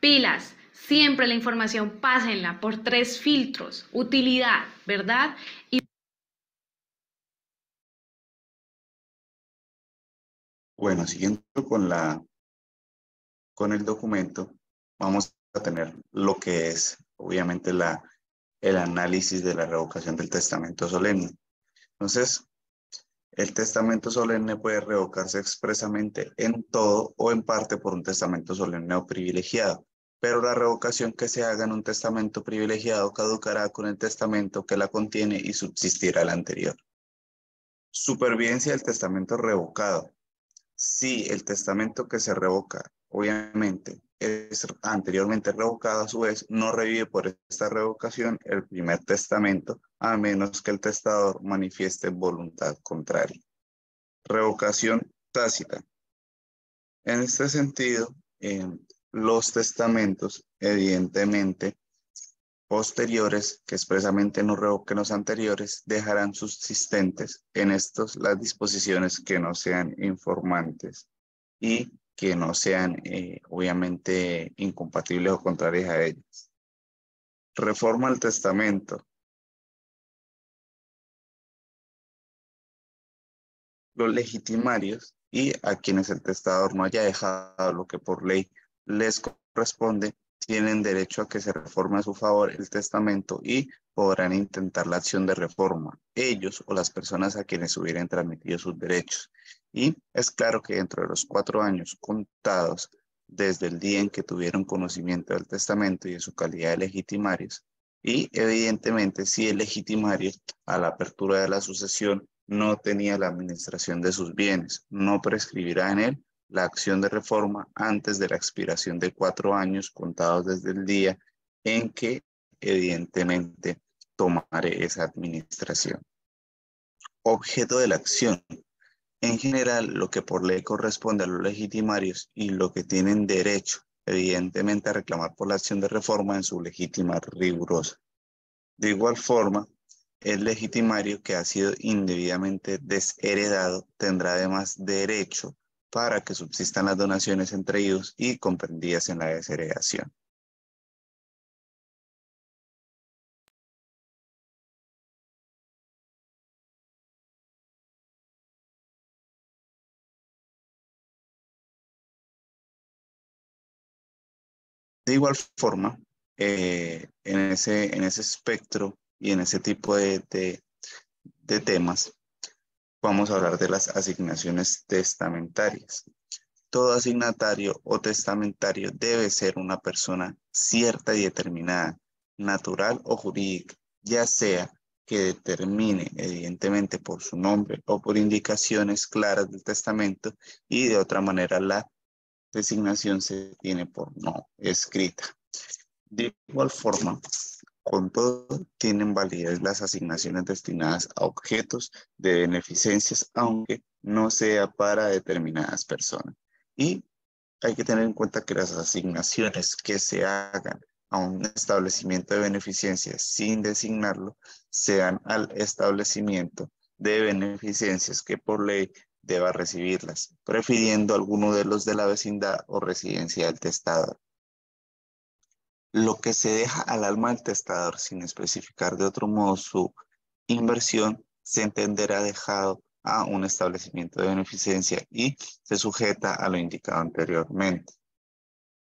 Pilas, siempre la información pásenla por tres filtros: utilidad, verdad y... Bueno, siguiendo con el documento, vamos a tener lo que es, obviamente, el análisis de la revocación del testamento solemne. Entonces, el testamento solemne puede revocarse expresamente en todo o en parte por un testamento solemne o privilegiado, pero la revocación que se haga en un testamento privilegiado caducará con el testamento que la contiene y subsistirá el anterior. Supervivencia del testamento revocado. Si el testamento que se revoca, obviamente, es anteriormente revocado, a su vez, no revive por esta revocación el primer testamento, a menos que el testador manifieste voluntad contraria. Revocación tácita. En este sentido, los testamentos, evidentemente, posteriores, que expresamente no revoquen los anteriores, dejarán subsistentes en estos las disposiciones que no sean informantes y que no sean, obviamente, incompatibles o contrarias a ellas. Reforma al testamento. Los legitimarios y a quienes el testador no haya dejado lo que por ley les corresponde, tienen derecho a que se reforme a su favor el testamento y podrán intentar la acción de reforma, ellos o las personas a quienes hubieran transmitido sus derechos. Y es claro que dentro de los 4 años contados desde el día en que tuvieron conocimiento del testamento y en su calidad de legitimarios, y evidentemente si el legitimario a la apertura de la sucesión no tenía la administración de sus bienes, no prescribirá en él la acción de reforma antes de la expiración de 4 años contados desde el día en que evidentemente tomaré esa administración. Objeto de la acción. En general, lo que por ley corresponde a los legitimarios y lo que tienen derecho, evidentemente, a reclamar por la acción de reforma en su legítima rigurosa. De igual forma, el legitimario que ha sido indebidamente desheredado tendrá además derecho para que subsistan las donaciones entre ellos y comprendidas en la desheredación. De igual forma, en ese espectro y en ese tipo de temas, vamos a hablar de las asignaciones testamentarias. Todo asignatario o testamentario debe ser una persona cierta y determinada, natural o jurídica, ya sea que determine evidentemente por su nombre o por indicaciones claras del testamento, y de otra manera la designación se tiene por no escrita. De igual forma, con todo, tienen validez las asignaciones destinadas a objetos de beneficencias, aunque no sea para determinadas personas. Y hay que tener en cuenta que las asignaciones que se hagan a un establecimiento de beneficencias sin designarlo, sean al establecimiento de beneficencias que por ley deba recibirlas, prefiriendo alguno de los de la vecindad o residencia del testador. Lo que se deja al alma del testador sin especificar de otro modo su inversión se entenderá dejado a un establecimiento de beneficencia y se sujeta a lo indicado anteriormente.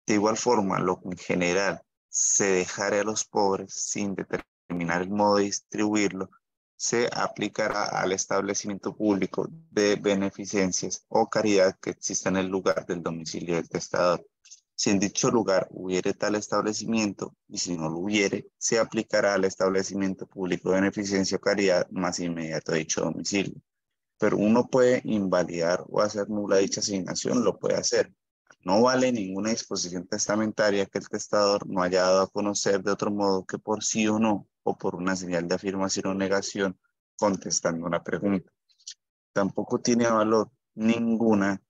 De igual forma, lo que en general se dejare a los pobres sin determinar el modo de distribuirlo, se aplicará al establecimiento público de beneficencias o caridad que exista en el lugar del domicilio del testador. Si en dicho lugar hubiere tal establecimiento, y si no lo hubiere, se aplicará al establecimiento público de beneficencia o caridad más inmediato a dicho domicilio. Pero uno puede invalidar o hacer nula dicha asignación, lo puede hacer. No vale ninguna disposición testamentaria que el testador no haya dado a conocer de otro modo que por sí o no, o por una señal de afirmación o negación, contestando una pregunta. Tampoco tiene valor ninguna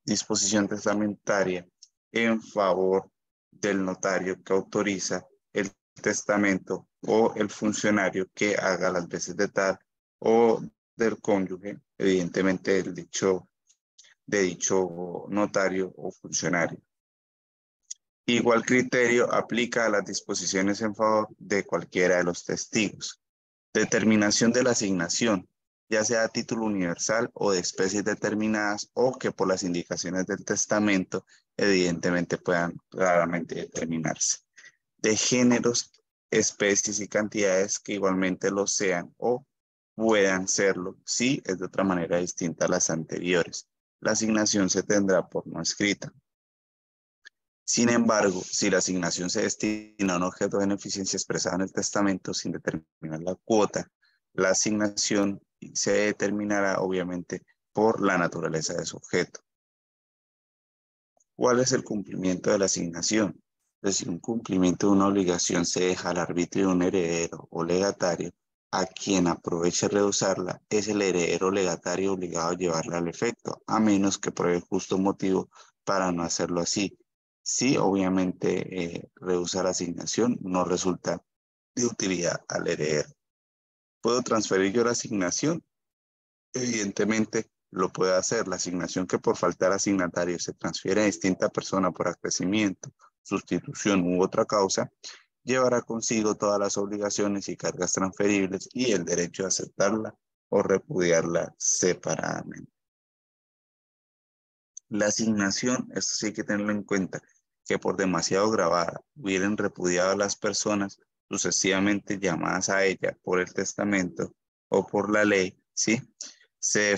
disposición testamentaria en favor del notario que autoriza el testamento o el funcionario que haga las veces de tal, o del cónyuge, evidentemente de dicho notario o funcionario. Igual criterio aplica a las disposiciones en favor de cualquiera de los testigos. Determinación de la asignación, ya sea a título universal o de especies determinadas, o que por las indicaciones del testamento evidentemente puedan claramente determinarse. De géneros, especies y cantidades que igualmente lo sean o puedan serlo, si es de otra manera distinta a las anteriores. La asignación se tendrá por no escrita. Sin embargo, si la asignación se destina a un objeto de beneficencia expresado en el testamento sin determinar la cuota, la asignación se determinará obviamente por la naturaleza de su objeto. ¿Cuál es el cumplimiento de la asignación? Es decir, un cumplimiento de una obligación se deja al arbitrio de un heredero o legatario. A quien aproveche rehusarla es el heredero o legatario obligado a llevarla al efecto, a menos que pruebe justo motivo para no hacerlo así. Sí, obviamente, rehusar la asignación no resulta de utilidad al heredero. ¿Puedo transferir yo la asignación? Evidentemente lo puede hacer. La asignación que por faltar asignatario se transfiere a distinta persona por acrecimiento, sustitución u otra causa, llevará consigo todas las obligaciones y cargas transferibles y el derecho de aceptarla o repudiarla separadamente. La asignación, esto sí hay que tenerlo en cuenta, que por demasiado grabada hubieran repudiado a las personas sucesivamente llamadas a ella por el testamento o por la ley, ¿sí? Se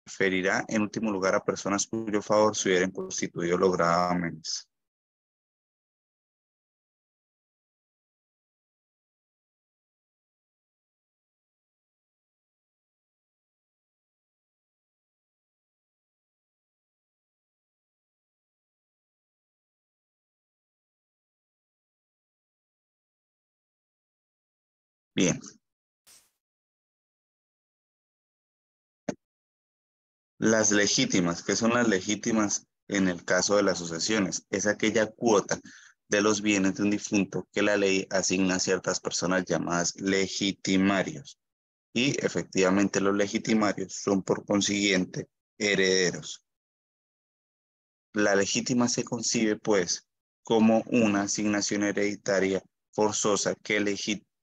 deferirá en último lugar a personas cuyo favor se hubieran constituido los gravámenes. Bien. Las legítimas, ¿qué son las legítimas en el caso de las sucesiones? Es aquella cuota de los bienes de un difunto que la ley asigna a ciertas personas llamadas legitimarios. Y efectivamente los legitimarios son por consiguiente herederos. La legítima se concibe pues como una asignación hereditaria forzosa que legitima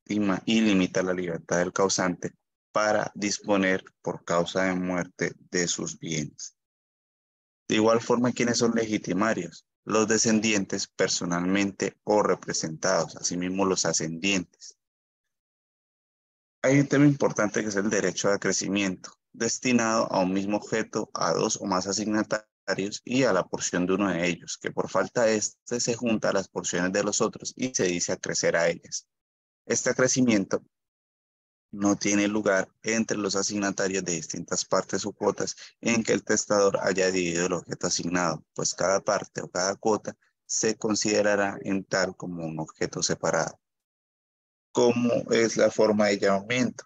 y limita la libertad del causante para disponer por causa de muerte de sus bienes. De igual forma, ¿quiénes son legitimarios? los descendientes personalmente o representados, asimismo los ascendientes. Hay un tema importante que es el derecho de acrecimiento, destinado a un mismo objeto, a dos o más asignatarios y a la porción de uno de ellos, que por falta de este se junta a las porciones de los otros y se dice acrecer a ellas. Este acrecimiento no tiene lugar entre los asignatarios de distintas partes o cuotas en que el testador haya dividido el objeto asignado, pues cada parte o cada cuota se considerará en tal como un objeto separado. ¿Cómo es la forma de llamamiento?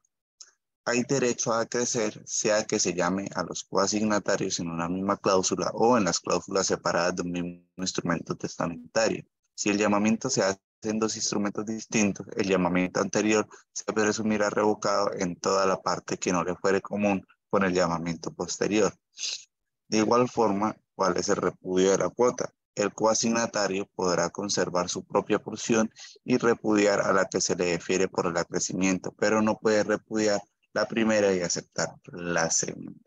Hay derecho a acrecer, sea que se llame a los coasignatarios en una misma cláusula o en las cláusulas separadas de un mismo instrumento testamentario. Si el llamamiento se hace en dos instrumentos distintos, el llamamiento anterior se presumirá revocado en toda la parte que no le fuere común con el llamamiento posterior. De igual forma, ¿cuál es el repudio de la cuota? El coasignatario podrá conservar su propia porción y repudiar a la que se le defiere por el acrecimiento, pero no puede repudiar la primera y aceptar la segunda.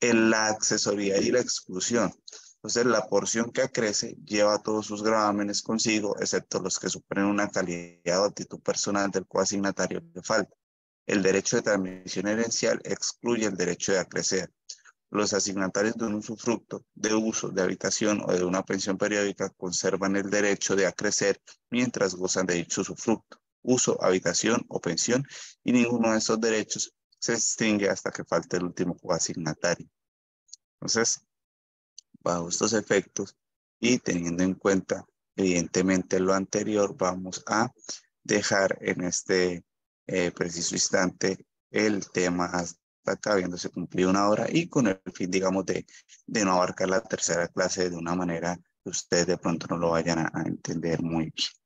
En la accesoría y la exclusión. Entonces, la porción que acrece lleva todos sus gravámenes consigo, excepto los que superen una calidad o actitud personal del coasignatario que falta. El derecho de transmisión herencial excluye el derecho de acrecer. Los asignatarios de un usufructo, de uso, de habitación o de una pensión periódica conservan el derecho de acrecer mientras gozan de dicho usufructo, uso, habitación o pensión, y ninguno de esos derechos se extingue hasta que falte el último coasignatario. Entonces, bajo estos efectos y teniendo en cuenta evidentemente lo anterior, vamos a dejar en este preciso instante el tema hasta acá, habiéndose cumplido una hora y con el fin, digamos, de no abarcar la tercera clase de una manera que ustedes de pronto no lo vayan a entender muy bien.